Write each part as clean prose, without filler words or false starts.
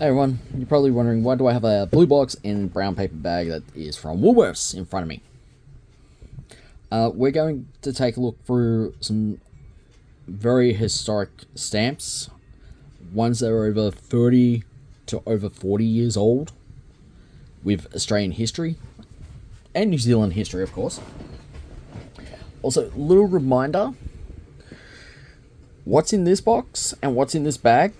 Hey everyone, you're probably wondering why do I have a blue box and brown paper bag that is from Woolworths in front of me. We're going to take a look through some very historic stamps, ones that are over 30 to over 40 years old, with Australian history, and New Zealand history, of course. Also, little reminder, what's in this box and what's in this bag,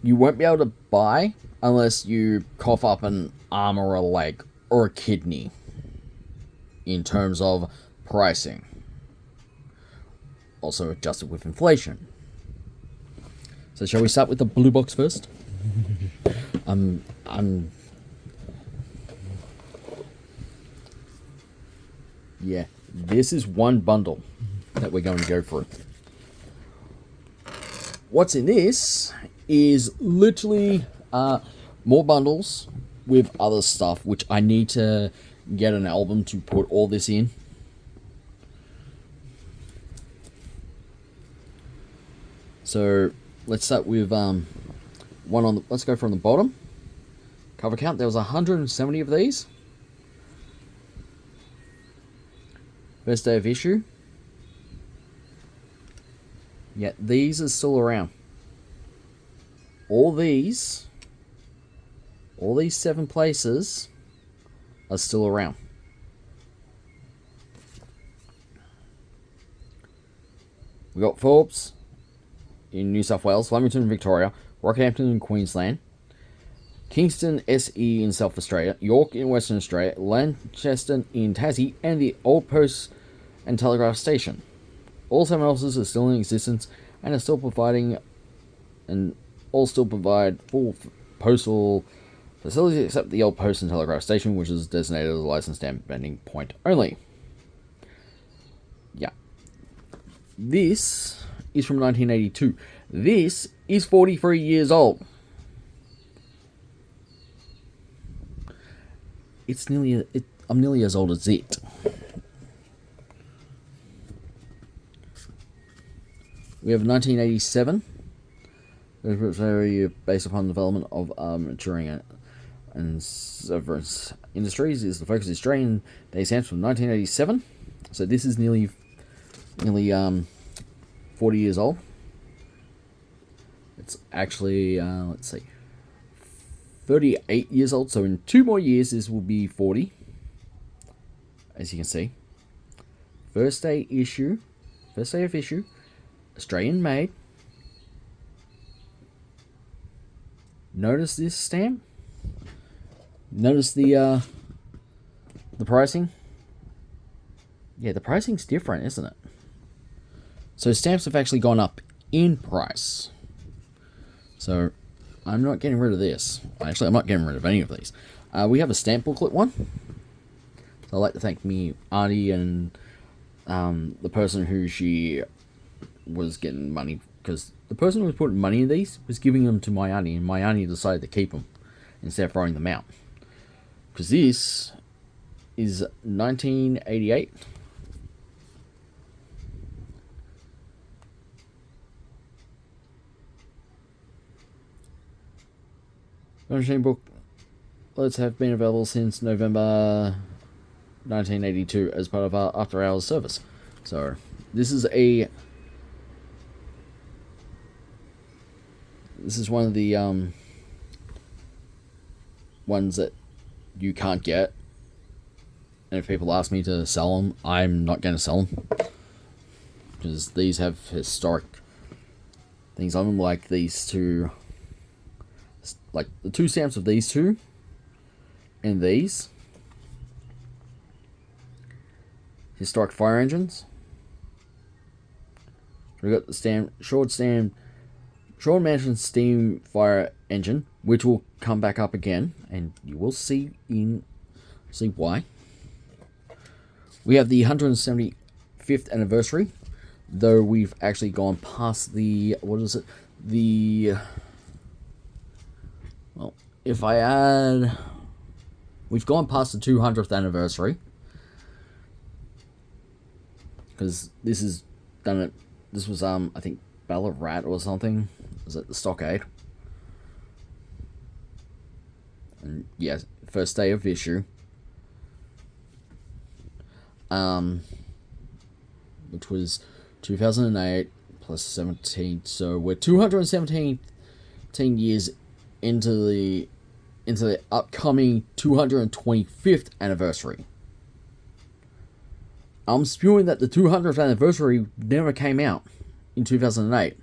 you won't be able to buy unless you cough up an arm or a leg or a kidney in terms of pricing. Also adjusted with inflation. So shall we start with the blue box first? Yeah, this is one bundle that we're going to go through. What's in this is literally more bundles with other stuff, which I need to get an album to put all this in. So let's start with one on the, let's go from the bottom. Cover count, there was 170 of these. First day of issue. Yeah, these are still around. All these 7 places are still around. We got Forbes in New South Wales, Flemington in Victoria, Rockhampton in Queensland, Kingston SE in South Australia, York in Western Australia, Lanchester in Tassie, and the Old Post and Telegraph Station. All 7 offices are still in existence and are still providing, and all still provide full postal facilities except the Old Post and Telegraph Station, which is designated as a licensed stamp vending point only. Yeah. This is from 1982. This is 43 years old. I'm nearly as old as it. We have 1987. Very based upon the development of maturing and severance industries. Is the focus of Australian Day stamps from 1987. So this is nearly 40 years old. It's actually let's see, 38 years old. So in 2 more years, this will be 40. As you can see, first day of issue, Australian made. Notice this stamp. Notice the pricing. Yeah, the pricing's different, isn't it? So stamps have actually gone up in price. So I'm not getting rid of this. Actually, I'm not getting rid of any of these. We have a stamp booklet one. So I'd like to thank me auntie and the person who she was getting money, because the person who was putting money in these was giving them to my auntie, and my auntie decided to keep them instead of throwing them out. Because this is 1988. Machine booklets have been available since November 1982 as part of our after-hours service. So this is one of the ones that you can't get, and if people ask me to sell them, I'm not going to sell them, because these have historic things on them, like these two, like the 2 stamps of these 2 and these historic fire engines. We got the Short Mansion steam fire engine, which will come back up again, and you will see why. We have the 175th anniversary, though we've actually gone past the, what is it? We've gone past the 200th anniversary, because this is done it. This was I think Ballarat or something. Was it the Stockade? And yes, first day of issue. Which was 2008 plus 17. So we're 217 years into the upcoming 225th anniversary. I'm spewing that the 200th anniversary never came out in 2008.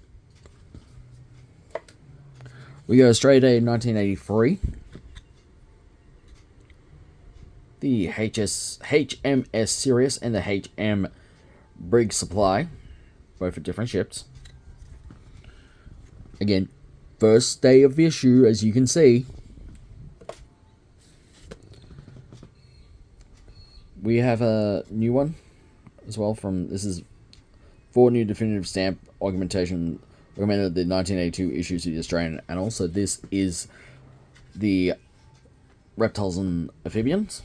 We go Australia Day 1983. The HMS Sirius and the HM Brig Supply, both are different ships. Again, first day of issue, as you can see. We have a new one as well this is 4 new definitive stamp augmented the 1982 issues of the Australian Annals. So this is the reptiles and amphibians.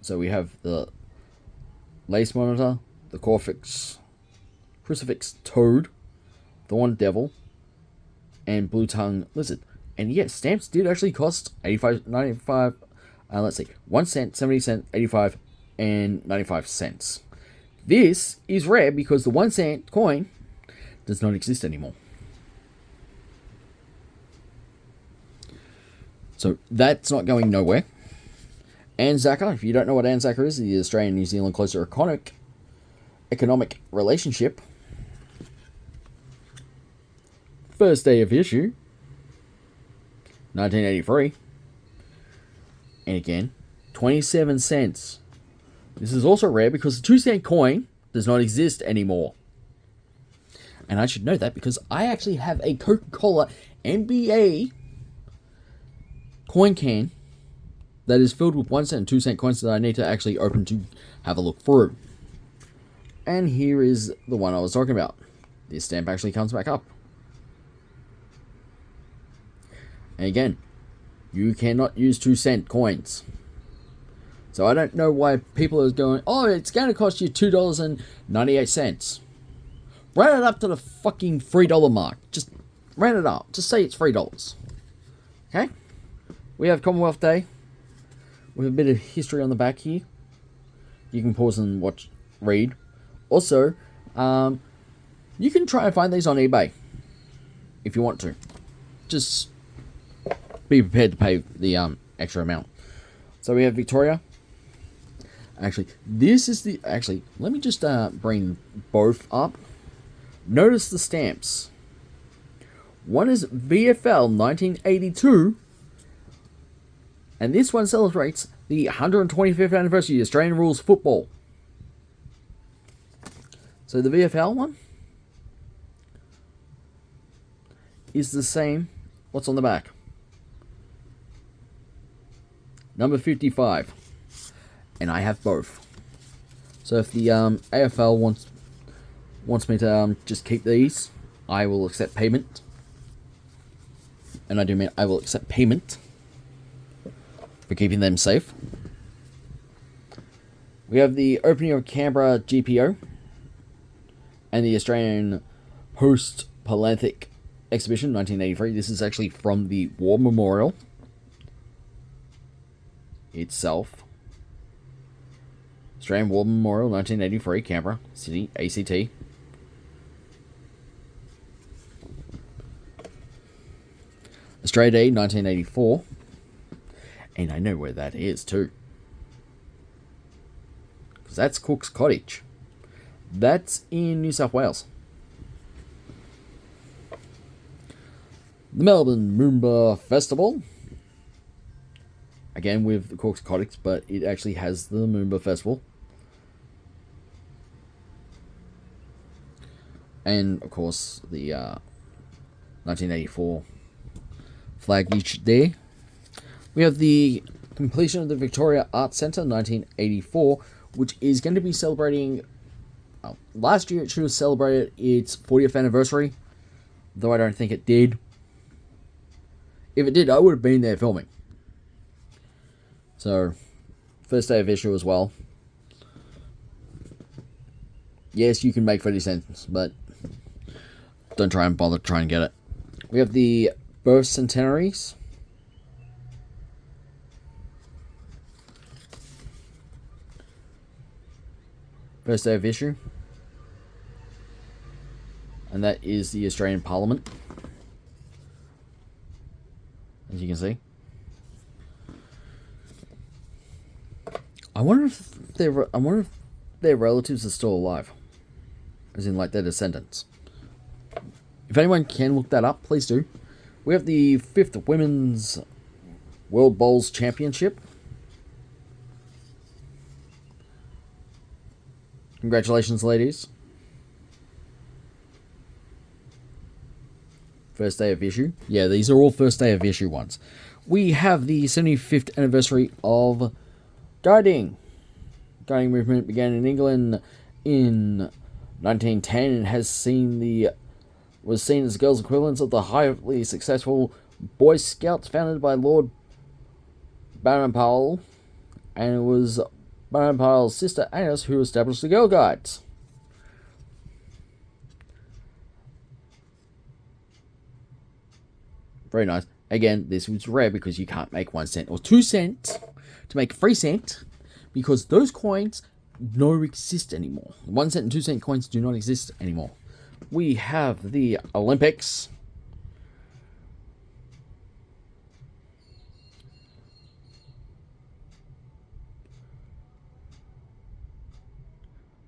So we have the lace monitor, the crucifix toad, the one devil, and blue tongue lizard. And yes, stamps did actually cost 85, 95, let's see, 1 cent, 70 cent, 85, and 95 cents. This is rare because the 1 cent coin does not exist anymore. So that's not going nowhere. Anzac, if you don't know what Anzac is, the Australian-New Zealand closer economic relationship. First day of issue, 1983. And again, 27 cents. This is also rare because the 2 cent coin does not exist anymore. And I should know that because I actually have a Coca-Cola NBA coin can that is filled with 1 cent and 2 cent coins that I need to actually open to have a look through. And here is the one I was talking about. This stamp actually comes back up. And again, you cannot use 2 cent coins. So I don't know why people are going, oh, it's going to cost you $2.98. Round it up to the fucking $3 mark. Just round it up. Just say it's $3. Okay? We have Commonwealth Day with a bit of history on the back here. You can pause and read. Also, you can try and find these on eBay if you want to. Just be prepared to pay the extra amount. So we have Victoria. Actually, this is the... Actually, let me just bring both up. Notice the stamps. One is VFL 1982. And this one celebrates the 125th anniversary of Australian Rules Football. So the VFL one is the same. What's on the back? Number 55. And I have both. So if the AFL wants me to just keep these, I will accept payment. And I do mean I will accept payment for keeping them safe. We have the opening of Canberra GPO and the Australian Post-Paleolithic Exhibition 1983. This is actually from the War Memorial itself. Australian War Memorial 1983, Canberra City, ACT. Australia Day 1984. And I know where that is too. Because that's Cook's Cottage. That's in New South Wales. The Melbourne Moomba Festival. Again with the Cook's Cottage, but it actually has the Moomba Festival. And of course the 1984 flag each day. We have the completion of the Victoria Arts Centre 1984, which is going to be celebrating... last year it should have celebrated its 40th anniversary, though I don't think it did. If it did, I would have been there filming. So, first day of issue as well. Yes, you can make 30 cents, but don't try and bother trying to get it. We have the birth centenaries. First day of issue. And that is the Australian Parliament. As you can see. I wonder if their relatives are still alive. As in, like, their descendants. If anyone can look that up, please do. We have the 5th Women's World Bowls Championship. Congratulations, ladies. First day of issue. Yeah, these are all first day of issue ones. We have the 75th anniversary of guiding. Guiding movement began in England in 1910 and was seen as girls' equivalents of the highly successful Boy Scouts founded by Lord Baden-Powell, and it was Baden-Powell's sister Agnes who established the Girl Guides. Very nice. Again, this was rare because you can't make 1 cent or 2 cents to make 3 cents because those coins no exist anymore. 1 cent and 2 cent coins do not exist anymore. We have the Olympics.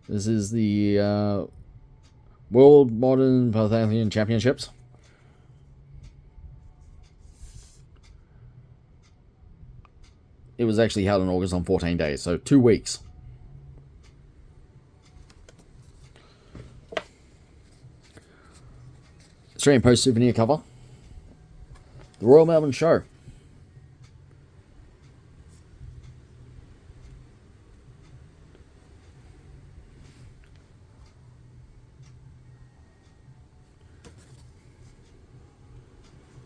This is the World Modern Pentathlon Championships. It was actually held in August on 14 days, so 2 weeks. Australian Post souvenir cover. The Royal Melbourne Show.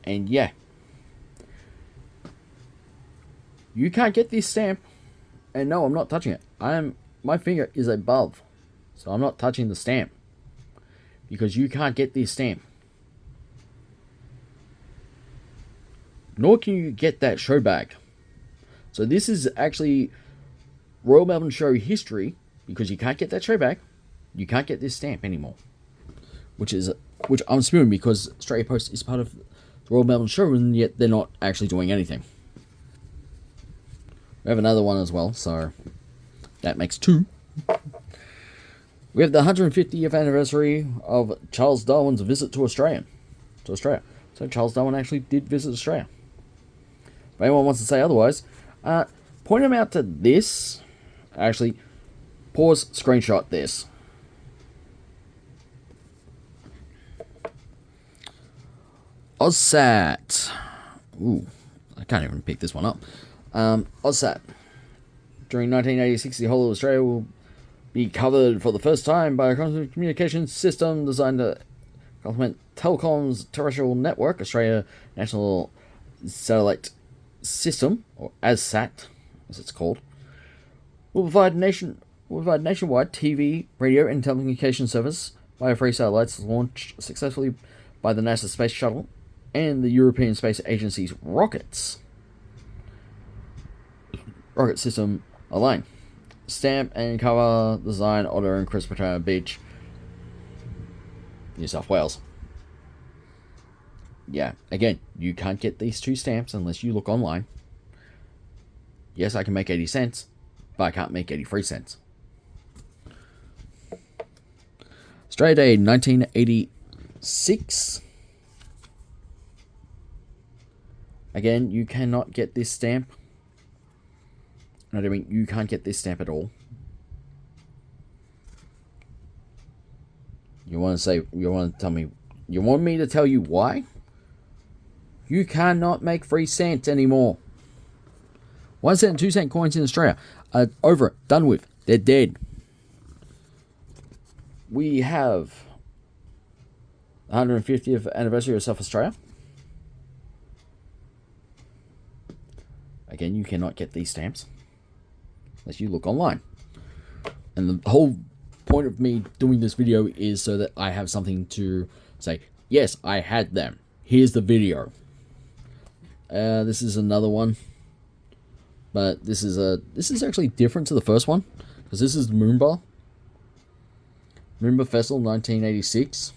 And yeah. You can't get this stamp. And no, I'm not touching it. My finger is above. So I'm not touching the stamp. Because you can't get this stamp. Nor can you get that show bag. So this is actually Royal Melbourne Show history, because you can't get that show bag. You can't get this stamp anymore. Which I'm spewing because Australia Post is part of the Royal Melbourne Show, and yet they're not actually doing anything. We have another one as well, so that makes 2. We have the 150th anniversary of Charles Darwin's visit to Australia. So Charles Darwin actually did visit Australia. If anyone wants to say otherwise, point them out to this. Actually, pause, screenshot this. AusSat. Ooh, I can't even pick this one up. AusSat. During 1986, the whole of Australia will be covered for the first time by a communications system designed to complement Telecom's terrestrial network, Australia National Satellite System, or ASSAT, as it's called. Will provide nationwide TV, radio, and telecommunication service via free satellites launched successfully by the NASA Space Shuttle and the European Space Agency's rocket system alone. Stamp and cover design Otter and Crispatona Beach, New South Wales. Yeah, again, you can't get these 2 stamps unless you look online. Yes, I can make 80 cents, but I can't make 83 cents. Australia Day 1986. Again, you cannot get this stamp. I mean, you can't get this stamp at all. You want me to tell you why? You cannot make 3 cents anymore. 1 cent and 2 cent coins in Australia are over it, done with. They're dead. We have 150th anniversary of South Australia. Again, you cannot get these stamps unless you look online. And the whole point of me doing this video is so that I have something to say, yes, I had them. Here's the video. This is another one, but this is actually different to the first one because this is Moomba. Moomba Festival 1986.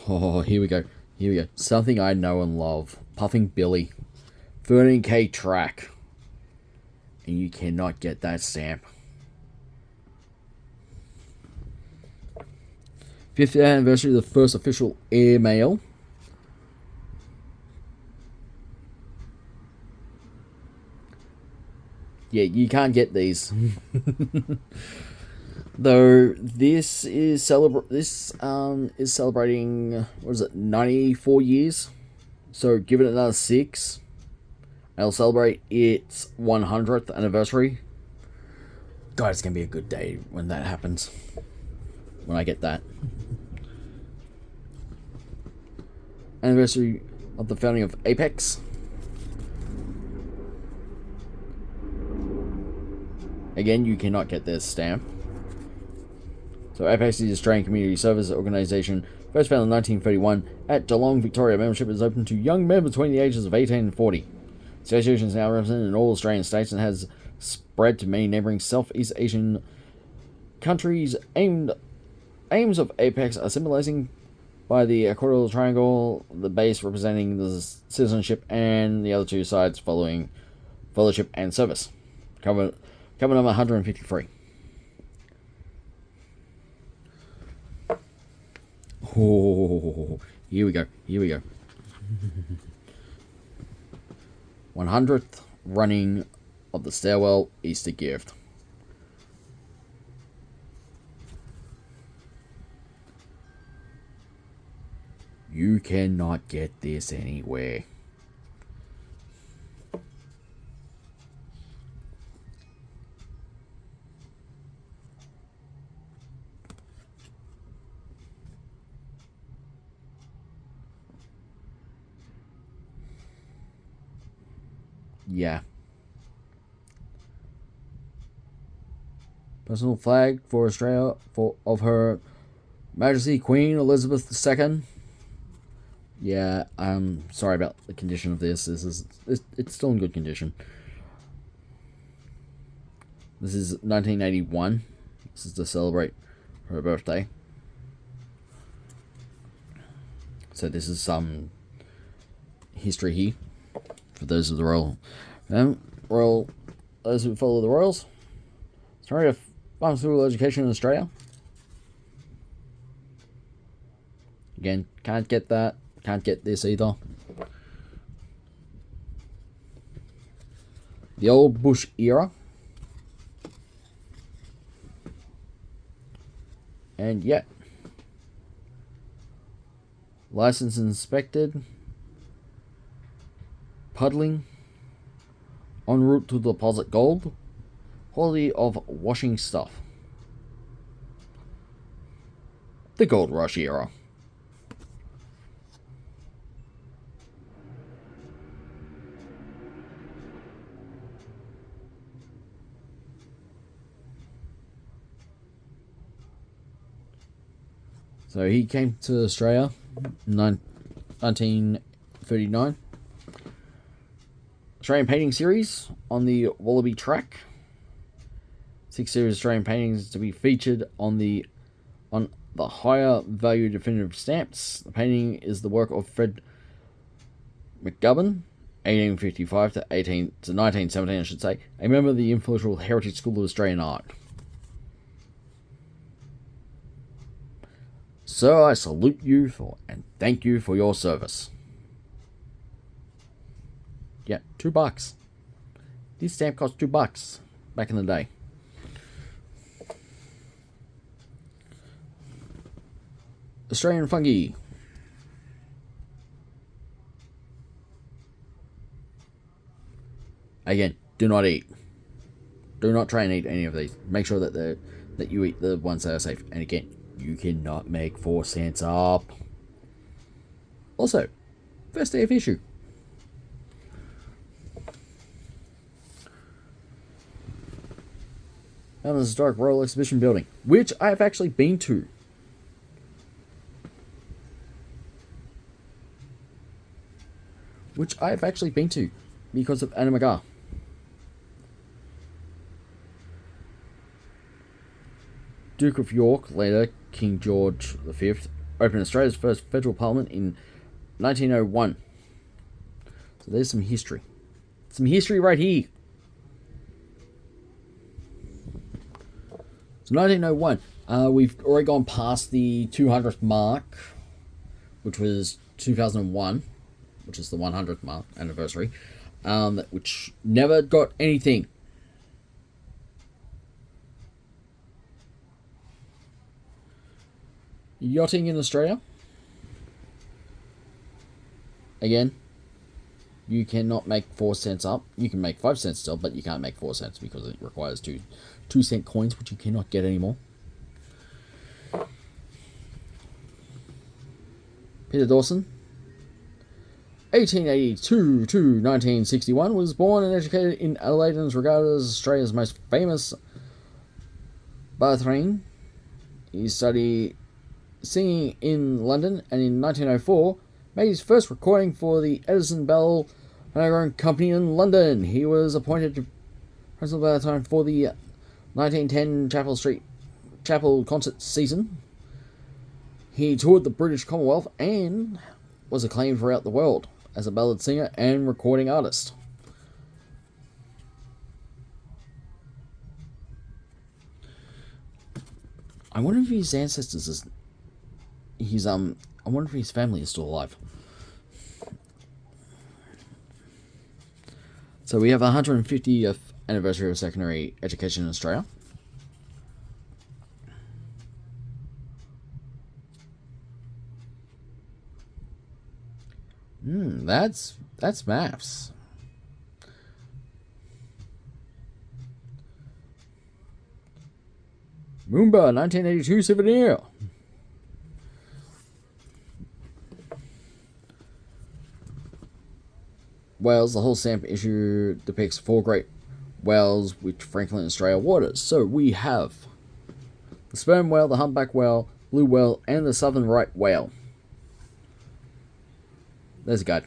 Oh, here we go. Here we go. Something I know and love. Puffing Billy. 13k track. And you cannot get that stamp. 50th anniversary of the first official airmail. Yeah, you can't get these. Though this is celebrating, what is it, 94 years. So give it another 6. It'll celebrate its 100th anniversary. God, it's gonna be a good day when that happens. When I get that. Anniversary of the founding of Apex. Again, you cannot get this stamp. So Apex is the Australian Community Service Organisation, first founded in 1931 at Geelong, Victoria. Membership is open to young men between the ages of 18 and 40. The association is now represented in all Australian states and has spread to many neighbouring Southeast Asian countries. Aims of Apex are symbolising by the equatorial triangle, the base representing the citizenship, and the other two sides following fellowship and service. Cover number 153. Oh, here we go. Here we go. 100th running of the Stairwell Easter gift. You cannot get this anywhere. Yeah. Personal flag for Australia of Her Majesty Queen Elizabeth II. Yeah, I'm sorry about the condition of this. It's still in good condition. This is 1981. This is to celebrate her birthday. So this is some history here for those of the those who follow the Royals. Story of pharmaceutical education in Australia. Again, can't get that. Can't get this either. The old Bush era. And yet, license inspected. Puddling. En route to deposit gold. Quality of washing stuff. The Gold Rush era. So he came to Australia in 1939. Australian painting series on the Wallaby track. 6 series Australian paintings to be featured on the higher value definitive stamps. The painting is the work of Fred McGubbin, 1855 to 1917, I should say, a member of the influential Heritage School of Australian Art. Sir, I salute you and thank you for your service. Yeah, $2. This stamp cost $2 back in the day. Australian fungi. Again, do not eat. Do not try and eat any of these. Make sure that you eat the ones that are safe. And again, you cannot make 4 cents up. Also, first day of issue. Found the historic Royal Exhibition Building, which I have actually been to. Because of Anna McGar. Duke of York, later King George V, opened Australia's first federal parliament in 1901. So there's some history. Some history right here. So 1901. We've already gone past the 200th mark, which was 2001, which is the 100th mark anniversary, which never got anything. Yachting in Australia. Again, you cannot make 4 cents up. You can make 5 cents still, but you can't make 4 cents because it requires 2 cent coins, which you cannot get anymore. Peter Dawson, 1882 to 1961, was born and educated in Adelaide and is regarded as Australia's most famous baritone. He studied singing in London and in 1904 made his first recording for the Edison Bell Phonograph Company in London. He was appointed principal baritone for the 1910 Chapel concert season. He toured the British Commonwealth and was acclaimed throughout the world as a ballad singer and recording artist. I wonder if his ancestors I wonder if his family is still alive. So we have 150th anniversary of secondary education in Australia. That's maths. Moomba, 1982 souvenir. Whales, the whole stamp issue depicts 4 great whales which Franklin Australia waters. So we have the sperm whale, the humpback whale, blue whale, and the southern right whale. There's a guide.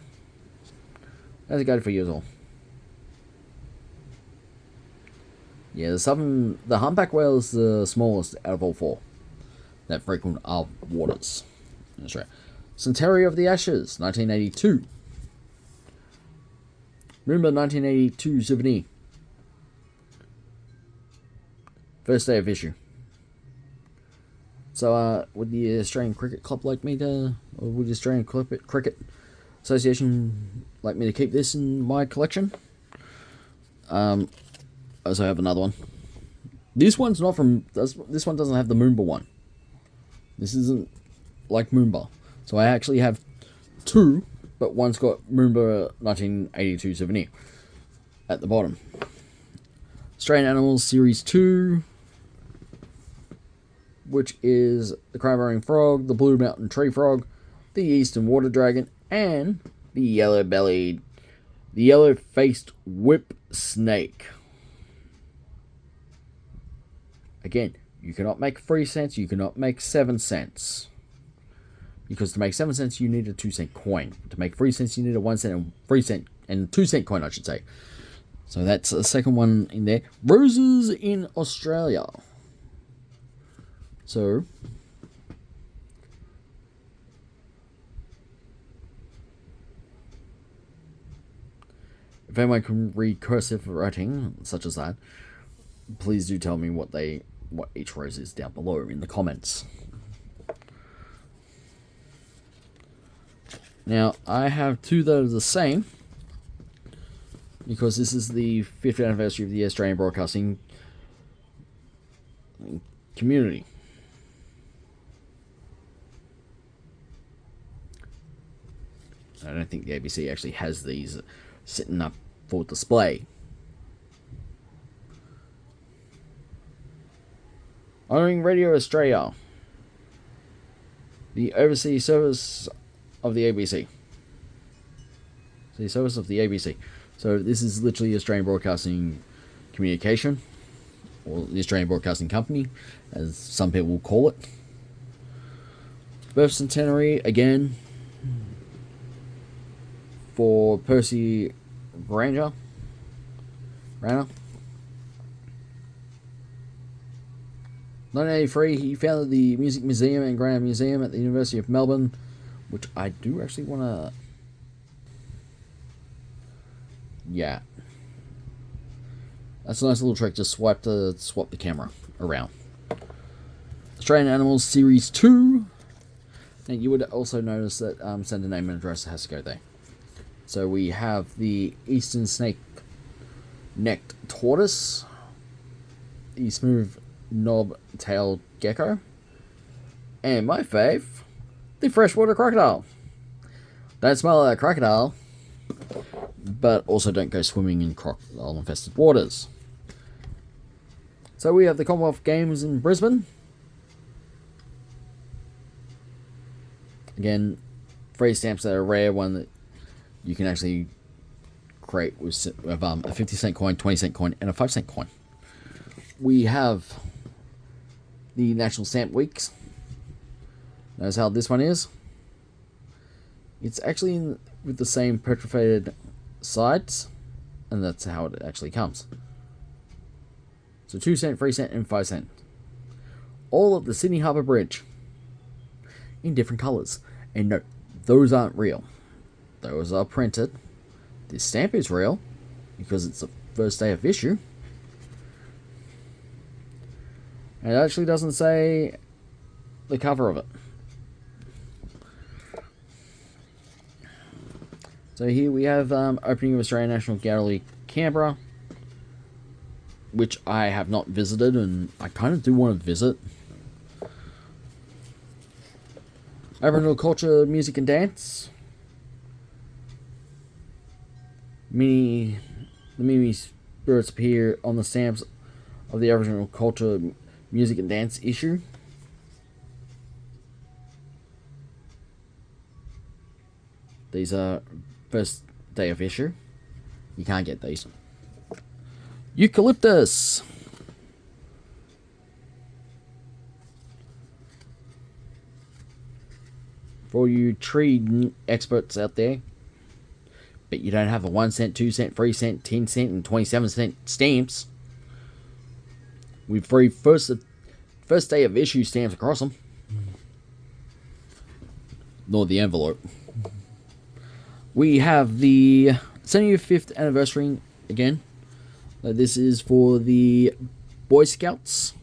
There's a guide for you all. Yeah, the humpback whale is the smallest out of all 4 that frequent our waters in Australia. Centenary of the Ashes, 1982. Moomba 1982 souvenir. First day of issue. So, would the Australian Cricket Club like me to, or would the Australian Cricket Association like me to keep this in my collection? I also have another one. This one's not from, this one doesn't have the Moomba one. This isn't like Moomba. So I actually have 2, but one's got Moomba 1982 souvenir at the bottom. Australian Animals Series 2, which is the crying frog, the blue mountain tree frog, the eastern water dragon, and the yellow-faced whip snake. Again, you cannot make 3 cents, you cannot make 7 cents. Because to make 7 cents, you need a 2 cent coin. To make 3 cents, you need a 1 cent and 3 cent and 2 cent coin, I should say. So that's the second one in there. Roses in Australia. So, if anyone can read cursive writing, such as that, please do tell me what each rose is down below in the comments. Now, I have 2 that are the same, because this is the 50th anniversary of the Australian Broadcasting Community. I don't think the ABC actually has these sitting up for display. Honouring Radio Australia, the overseas service of the ABC. The service of the ABC. So this is literally Australian Broadcasting Communication, or the Australian Broadcasting Company, as some people will call it. Birth centenary, again, for Percy Grainger. 1983, he founded the Music Museum and Grand Museum at the University of Melbourne, which I do actually want to... Yeah. That's a nice little trick, just swap the camera around. Australian Animals Series 2. And you would also notice that sender name and address has to go there. So we have the Eastern Snake-necked Tortoise, the Smooth Knob-tailed Gecko, and my fave, the Freshwater Crocodile. Don't smell like a crocodile, but also don't go swimming in crocodile-infested waters. So we have the Commonwealth Games in Brisbane. Again, free stamps that are rare, one that you can actually create with a 50 cent coin, 20 cent coin, and a 5 cent coin. We have the National Stamp Weeks. Notice how this one is. It's actually with the same petrified sides, and that's how it actually comes. So 2 cent, 3 cent, and 5 cent. All of the Sydney Harbour Bridge in different colours. And no, those aren't real. Those are printed. This stamp is real because it's the first day of issue. And it actually doesn't say the cover of it. So here we have opening of Australian National Gallery, Canberra, which I have not visited, and I kind of do want to visit. Aboriginal Culture, Music and Dance. The Mimi spirits appear on the stamps of the Aboriginal Culture, Music and Dance issue. These are first day of issue. You can't get these. Eucalyptus. For all you tree experts out there, but you don't have a 1 cent, 2 cent, 3 cent, 10 cent, and 27 cent stamps with free first day of issue stamps across them, nor the envelope. We have the 75th anniversary again. This is for the Boy Scouts.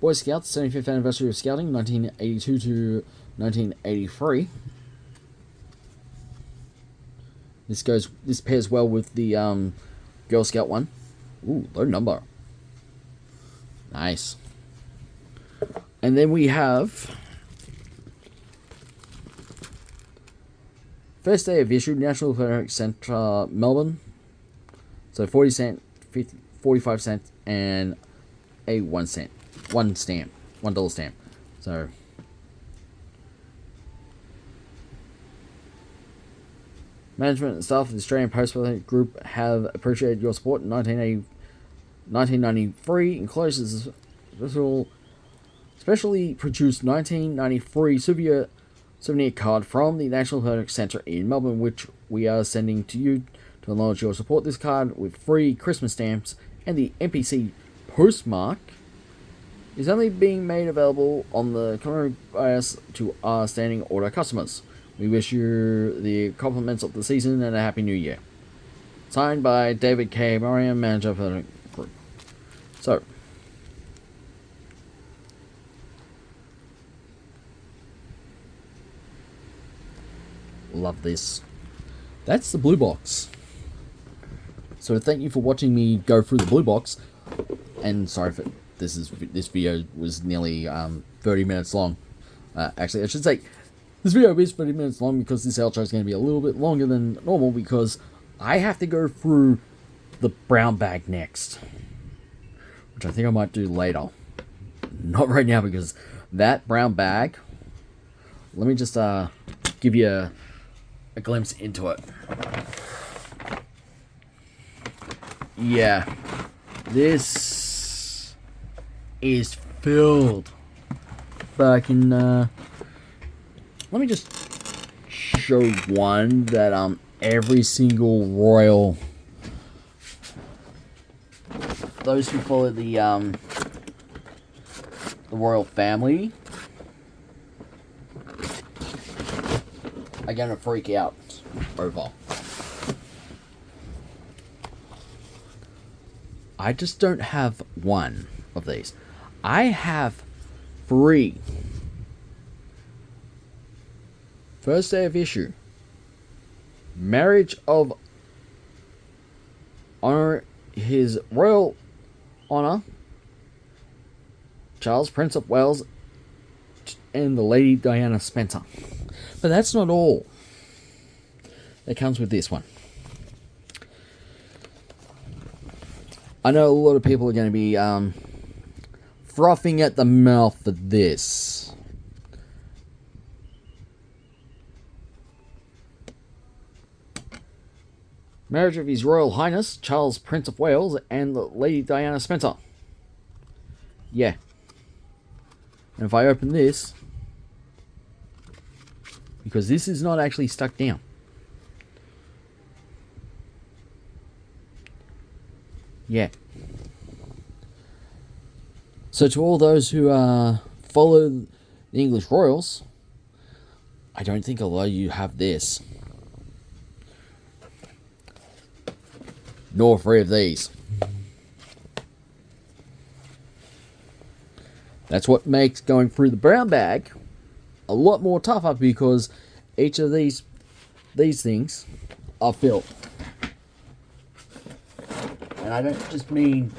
Boy Scouts, 75th anniversary of Scouting, 1982 to 1983. This pairs well with the Girl Scout one. Ooh, low number. Nice. And then we have first day of issue, National Phonetics Centre, Melbourne. So 40 cent, 50, 45 cent, and a 1 cent. One stamp. $1 stamp. So management and staff of the Australian Post Group have appreciated your support in 1993. Encloses specially produced 1993 souvenir card from the National Phonetics Centre in Melbourne, which we are sending to you to acknowledge your support. This card with free Christmas stamps and the NPC postmark is only being made available on the complimentary by us to our standing order customers. We wish you the compliments of the season and a happy new year. Signed by David K. Mariam, manager for the group. So, love this. That's the blue box. So thank you for watching me go through the blue box. And sorry for this video was nearly 30 minutes long. Actually, I should say this video is 30 minutes long because this outro is going to be a little bit longer than normal because I have to go through the brown bag next, which I think I might do later. Not right now because that brown bag. Let me just give you a glimpse into it. Yeah, this is filled. Fucking let me just show one that every single royal those who follow the royal family are going to freak out over. I just don't have one of these. I have 3. First day of issue. Marriage of honor, His Royal Honor Charles, Prince of Wales, and the Lady Diana Spencer. But that's not all that comes with this one. I know a lot of people are going to be frothing at the mouth for this. Marriage of His Royal Highness Charles, Prince of Wales, and the Lady Diana Spencer. Yeah. And if I open this, because this is not actually stuck down. Yeah. So to all those who follow the English Royals, I don't think a lot of you have this. Nor 3 of these. That's what makes going through the brown bag a lot more tougher, because each of these things are filled. And I don't just mean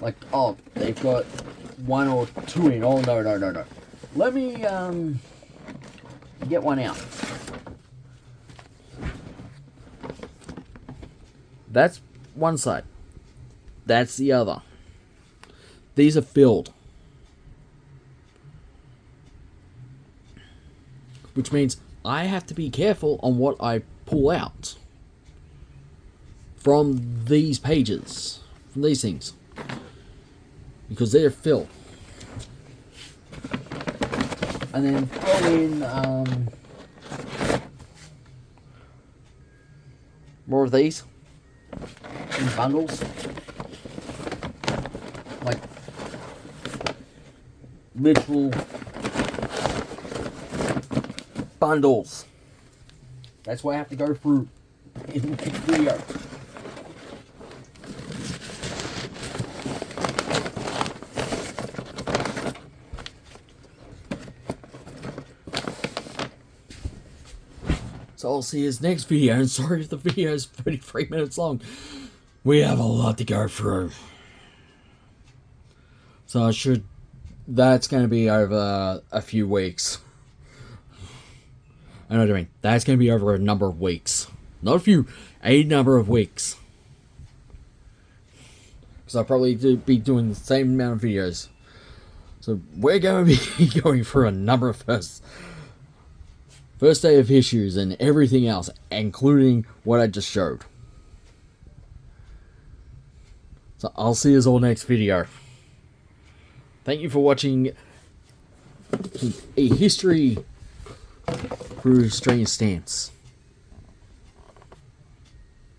like, oh, they've got 1 or 2 in. Oh, no. Let me get one out. That's one side. That's the other. These are filled. Which means I have to be careful on what I pull out from these pages, from these things, because they're filled. And then throw in more of these in bundles, like literal bundles. That's what I have to go through in this video. So I'll see you next video, and sorry if the video is 33 minutes long. We have a lot to go through. So that's going to be over a few weeks. I know what I mean. That's going to be over a number of weeks. Not a few, a number of weeks. Because I'll probably be doing the same amount of videos. So we're going to be going through a number of first day of issues and everything else, including what I just showed. So I'll see you all next video. Thank you for watching a history through strange stamps.